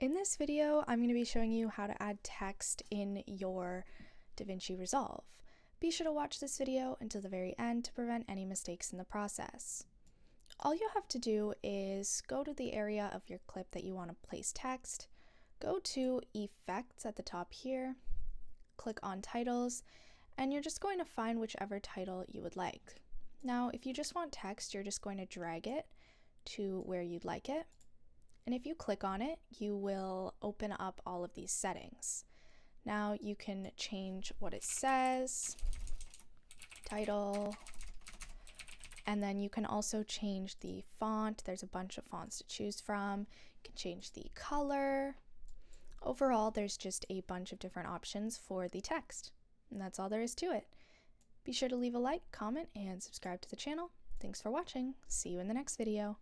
In this video, I'm going to be showing you how to add text in your DaVinci Resolve. Be sure to watch this video until the very end to prevent any mistakes in the process. All you have to do is go to the area of your clip that you want to place text, go to Effects at the top here, click on Titles, and you're just going to find whichever title you would like. Now, if you just want text, you're just going to drag it to where you'd like it. And if you click on it, you will open up all of these settings. Now you can change what it says, title, and then you can also change the font. There's a bunch of fonts to choose from. You can change the color. Overall, there's just a bunch of different options for the text. And that's all there is to it. Be sure to leave a like, comment, and subscribe to the channel. Thanks for watching. See you in the next video.